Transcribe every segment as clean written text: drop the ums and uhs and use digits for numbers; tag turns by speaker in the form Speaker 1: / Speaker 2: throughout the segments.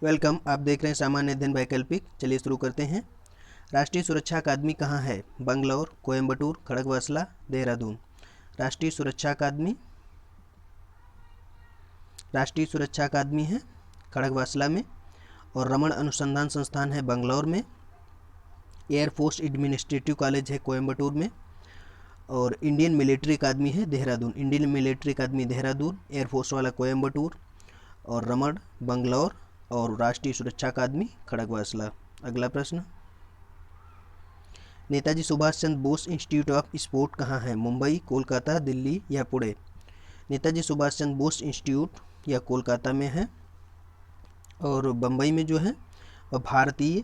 Speaker 1: Welcome. आप देख रहे हैं सामान्य अध्ययन वैकल्पिक। चलिए शुरू करते हैं। राष्ट्रीय सुरक्षा अकादमी कहाँ है? बंगलौर, कोयम्बटूर, खड़गवासला, देहरादून। राष्ट्रीय सुरक्षा अकादमी है खड़गवासला में, और रमन अनुसंधान संस्थान है बंगलौर में। एयरफोर्स एडमिनिस्ट्रेटिव कॉलेज है कोयम्बटूर में, और इंडियन मिलिट्री अकादमी है देहरादून। इंडियन मिलिट्री अकादमी देहरादून, एयरफोर्स वाला कोयम्बटूर, और रमन बंगलौर, और राष्ट्रीय सुरक्षा अकादमी खड़गवासला। अगला प्रश्न, Netaji Subhash Chandra Bose institute of sport कहाँ है? मुंबई, कोलकाता, दिल्ली या पुणे? नेताजी सुभाष चंद्र बोस इंस्टीट्यूट या कोलकाता में है, और बम्बई में जो है वह भारतीय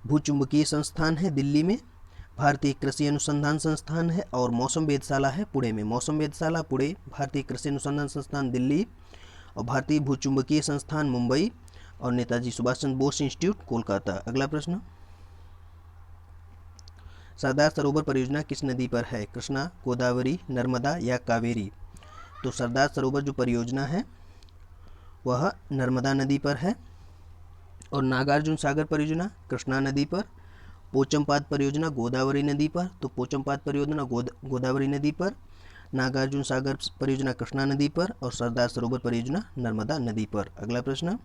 Speaker 1: भूचुंबकीय संस्थान है दिल्ली में, भारतीय कृषि अनुसंधान संस्थान है, और मौसम वेधशाला है पुणे में। मौसम वेधशाला पुणे, भारतीय कृषि अनुसंधान संस्थान दिल्ली, और भारतीय भूचुंबकीय संस्थान मुंबई, और नेताजी सुभाष चंद्र बोस इंस्टीट्यूट कोलकाता। अगला प्रश्न, सरदार सरोवर परियोजना किस नदी पर है? कृष्णा, गोदावरी, नर्मदा या कावेरी? तो सरदार सरोवर जो परियोजना है वह नर्मदा नदी पर है, और नागार्जुन सागर परियोजना कृष्णा नदी पर, पोचमपाद परियोजना गोदावरी नदी पर। तो पोचमपाद परियोजना गोदावरी नदी पर, नागार्जुन सागर परियोजना कृष्णा नदी पर, और सरदार सरोवर परियोजना नर्मदा नदी पर। अगला प्रश्न,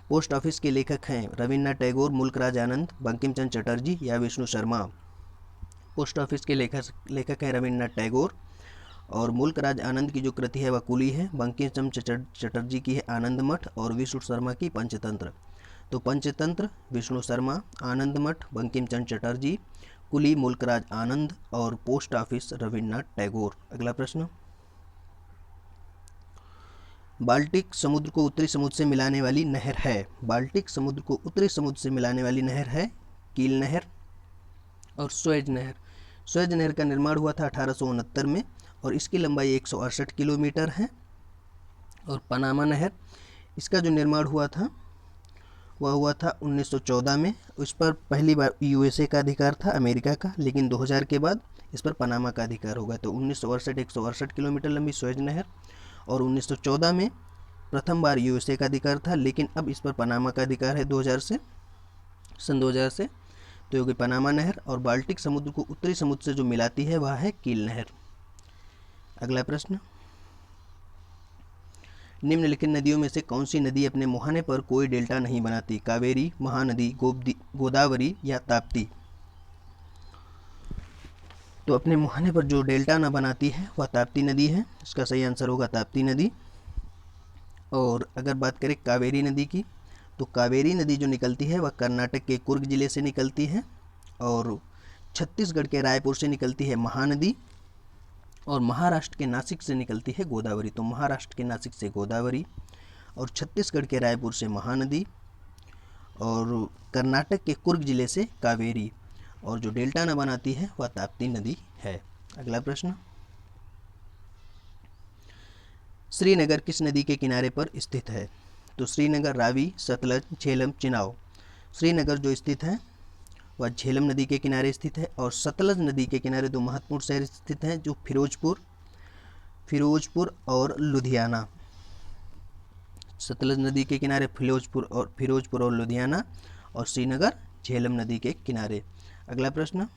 Speaker 1: पोस्ट ऑफिस के लेखक हैं रविन्द्रनाथ टैगोर, मुल्कराज आनंद, बंकिम चंद्र चटर्जी या विष्णु शर्मा? पोस्ट ऑफिस के लेखक हैं रविन्द्रनाथ टैगोर, और मुल्कराज आनंद की जो कृति है वह कुली है, बंकिम चंद्र चटर्जी की है आनंद मठ, और विष्णु शर्मा की पंचतंत्र। तो पंचतंत्र विष्णु शर्मा, आनंद मठ बंकिम चंद्र चटर्जी, कुली मुल्कराज आनंद, और पोस्ट ऑफिस रविन्द्रनाथ टैगोर। अगला प्रश्न, बाल्टिक समुद्र को उत्तरी समुद्र से मिलाने वाली नहर है? बाल्टिक समुद्र को उत्तरी समुद्र से मिलाने वाली नहर है कील नहर और स्वेज नहर। स्वेज नहर का निर्माण हुआ था 1869 में, और इसकी लंबाई 168 किलोमीटर है। और पनामा नहर, इसका जो निर्माण हुआ था वह हुआ था 1914 में। उस पर पहली बार यूएसए का अधिकार था, अमेरिका का, लेकिन 2000 के बाद इस पर पनामा का अधिकार होगा। तो 168 किलोमीटर लंबी स्वेज नहर, और 1914 में प्रथम बार यूएसए का अधिकार था, लेकिन अब इस पर पनामा का अधिकार है सन 2000 से। तो ये पनामा नहर, और बाल्टिक समुद्र को उत्तरी समुद्र से जो मिलाती है वह है कील नहर। अगला प्रश्न, निम्नलिखित नदियों में से कौन सी नदी अपने मुहाने पर कोई डेल्टा नहीं बनाती? कावेरी, महानदी, गोदावरी या ताप्ती? तो अपने मुहाने पर जो डेल्टा न बनाती है वह ताप्ती नदी है। इसका सही आंसर होगा ताप्ती नदी। और अगर बात करें कावेरी नदी की, तो कावेरी नदी जो निकलती है वह कर्नाटक के कुर्ग जिले से निकलती है, और छत्तीसगढ़ के रायपुर से निकलती है महानदी, और महाराष्ट्र के नासिक से निकलती है गोदावरी। तो महाराष्ट्र के नासिक से गोदावरी, और छत्तीसगढ़ के रायपुर से महानदी, और कर्नाटक के कुर्ग जिले से कावेरी, और जो डेल्टा न बनाती है वह ताप्ती नदी है। अगला प्रश्न, श्रीनगर किस नदी के किनारे पर स्थित है? तो श्रीनगर रावी, सतलज, झेलम, चिनाब। श्रीनगर जो स्थित है वह झेलम नदी के किनारे स्थित है, और सतलज नदी के किनारे दो महत्वपूर्ण शहर स्थित हैं, जो फिरोजपुर और लुधियाना। सतलज नदी के किनारे फिरोजपुर और लुधियाना, और श्रीनगर झेलम नदी के किनारे। अगला प्रश्न,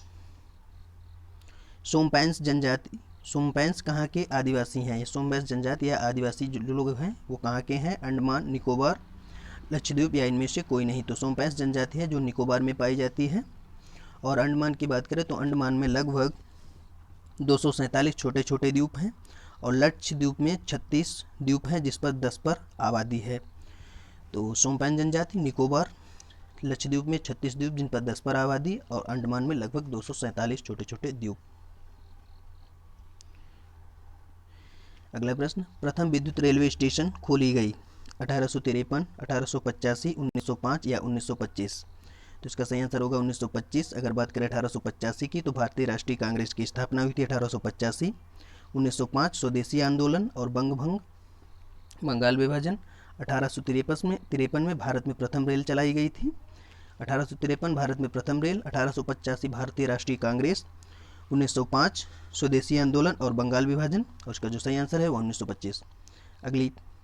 Speaker 1: सोमपैंस जनजाति, सोमपैंस कहाँ के आदिवासी हैं? ये सोमपैंस जनजाति या आदिवासी जो लोग हैं वो कहाँ के हैं? अंडमान, निकोबार, लक्षद्वीप या इनमें से कोई नहीं? तो सोमपैंस जनजाति है जो निकोबार में पाई जाती है। और अंडमान की बात करें तो अंडमान में लगभग 247 छोटे छोटे द्वीप हैं, और लक्षद्वीप में 36 द्वीप हैं जिस पर 10 पर आबादी है। तो सोमपैंस जनजाति, निकोबार, लक्षद्वीप में 36 द्वीप जिन पर 10 पर आबादी, और अंडमान में लगभग 247 छोटे छोटे द्वीप। अगला प्रश्न, प्रथम विद्युत रेलवे स्टेशन खोली गई 1853, 1885, 1905 या 1925? तो इसका सही आंसर होगा 1925। अगर बात करें 1885 की, तो भारतीय राष्ट्रीय कांग्रेस की स्थापना हुई थी 1885। 1905 स्वदेशी आंदोलन और बंगाल विभाजन। 1853 में भारत में प्रथम रेल चलाई गई थी। 1853 भारत में प्रथम रेल। 1885 भारतीय राष्ट्रीय कांग्रेस। 1905 स्वदेशी आंदोलन और बंगाल विभाजन, और उसका जो सही आंसर है वो 1925।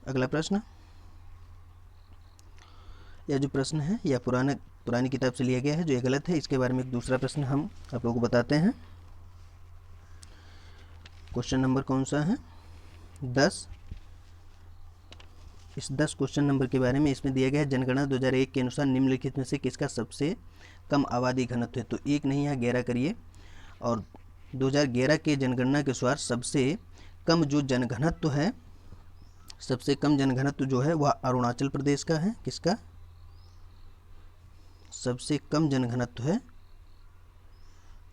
Speaker 1: अगला प्रश्न, यह जो प्रश्न है यह पुरानी किताब से लिया गया है, जो ये गलत है। इसके बारे में एक दूसरा प्रश्न हम आप लोगों को बताते हैं। क्वेश्चन नंबर कौन सा है? 10। इस 10 क्वेश्चन नंबर के बारे में इसमें दिया गया है, जनगणना 2001 के अनुसार निम्नलिखित में से किसका सबसे कम आबादी घनत्व है? तो एक नहीं, यहाँ 11 करिए। और 2011 के जनगणना के अनुसार सबसे कम जो जनघनत्व है, सबसे कम जनघनत्व जो है वह अरुणाचल प्रदेश का है। किसका? सबसे कम जनघनत्व है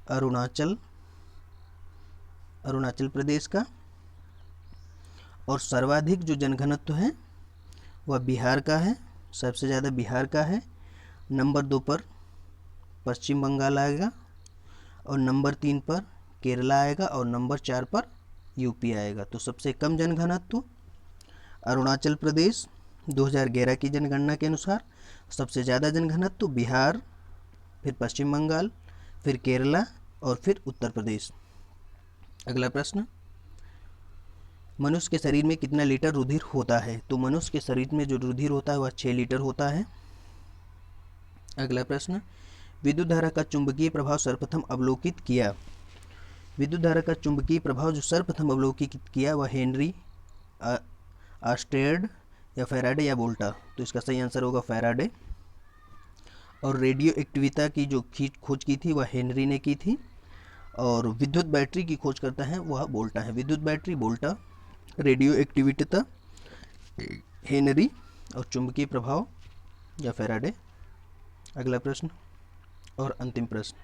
Speaker 1: अरुणाचल प्रदेश का। और सर्वाधिक जो जनघनत्व है वह बिहार का है, सबसे ज़्यादा बिहार का है। नंबर 2 पर पश्चिम बंगाल आएगा, और नंबर 3 पर केरला आएगा, और नंबर 4 पर यूपी आएगा। तो सबसे कम जनघनत्व अरुणाचल प्रदेश 2011 की जनगणना के अनुसार, सबसे ज़्यादा जनघनत्व बिहार, फिर पश्चिम बंगाल, फिर केरला और फिर उत्तर प्रदेश। अगला प्रश्न, मनुष्य के शरीर में कितना लीटर रुधिर होता है? तो मनुष्य के शरीर में जो रुधिर होता है वह 6 लीटर होता है। अगला प्रश्न, विद्युत धारा का चुंबकीय प्रभाव सर्वप्रथम अवलोकित किया। विद्युत धारा का चुंबकीय प्रभाव जो सर्वप्रथम अवलोकित किया वह हेनरी, ऑर्स्टेड या फैराडे या वोल्टा। तो इसका सही आंसर होगा फैराडे। और रेडियो एक्टिविता की जो खोज की थी वह हेनरी ने की थी। और विद्युत बैटरी की खोज करता है वह वोल्टा है। विद्युत बैटरी वोल्टा, रेडियो एक्टिविटी हेनरी, और चुंबकीय प्रभाव या फैराडे। अगला प्रश्न और अंतिम प्रश्न,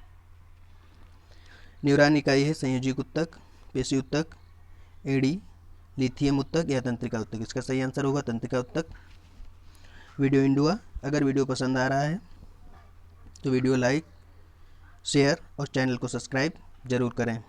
Speaker 1: न्यूरॉन इकाई है संयोजिक उत्तक, पेशी उत्तक, एडी, लिथियम उत्तक या तंत्रिका उत्तक। इसका सही आंसर होगा तंत्रिका उत्तक। वीडियो एंड हुआ। अगर वीडियो पसंद आ रहा है तो वीडियो लाइक, शेयर और चैनल को सब्सक्राइब जरूर करें।